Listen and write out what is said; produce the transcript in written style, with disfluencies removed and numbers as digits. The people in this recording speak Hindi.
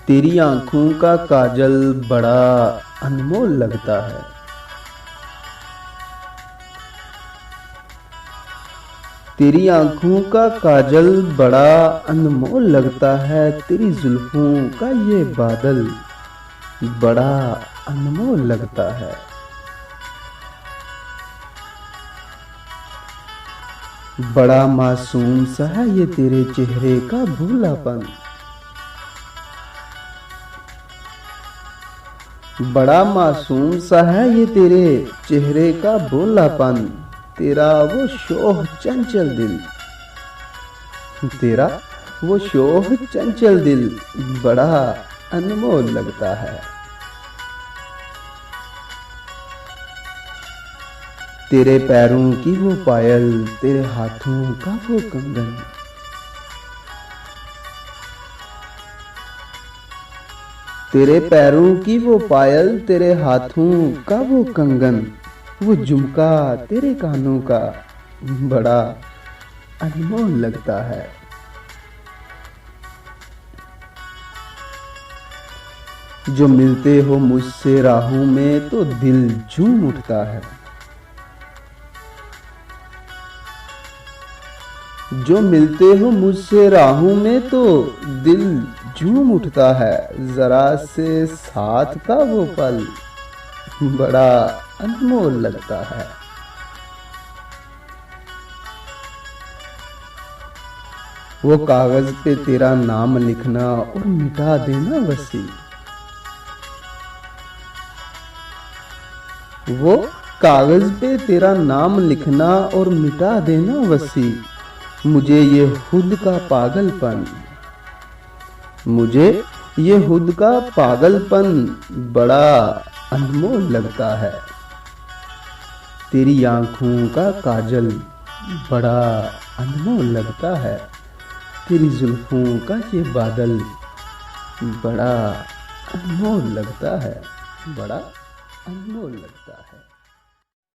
तेरी आंखों का काजल बड़ा अनमोल लगता है। तेरी आंखों का काजल बड़ा अनमोल लगता है। तेरी जुल्फों का ये बादल बड़ा अनमोल लगता है। बड़ा मासूम सा है ये तेरे चेहरे का भोलापन। बड़ा मासूम सा है ये तेरे चेहरे का भोलापन। तेरा वो शोह चंचल दिल, तेरा वो शोह चंचल दिल बड़ा अनमोल लगता है। तेरे पैरों की वो पायल, तेरे हाथों का वो कंगन, तेरे पैरों की वो पायल, तेरे हाथों का वो कंगन, वो झुमका तेरे कानों का बड़ा अनमोल लगता है। जो मिलते हो मुझसे राहों में तो दिल झूम उठता है। जो मिलते हो मुझसे राहों में तो दिल झूम उठता है। जरा से साथ का वो पल बड़ा अनमोल लगता है। वो कागज पे तेरा नाम लिखना और मिटा देना वसी, वो कागज पे तेरा नाम लिखना और मिटा देना वसी। मुझे ये खुद का पागलपन, मुझे ये खुद का पागलपन बड़ा अनमोल लगता है। तेरी आंखों का काजल बड़ा अनमोल लगता है। तेरी जुल्फों का ये बादल बड़ा अनमोल लगता है, बड़ा अनमोल लगता है।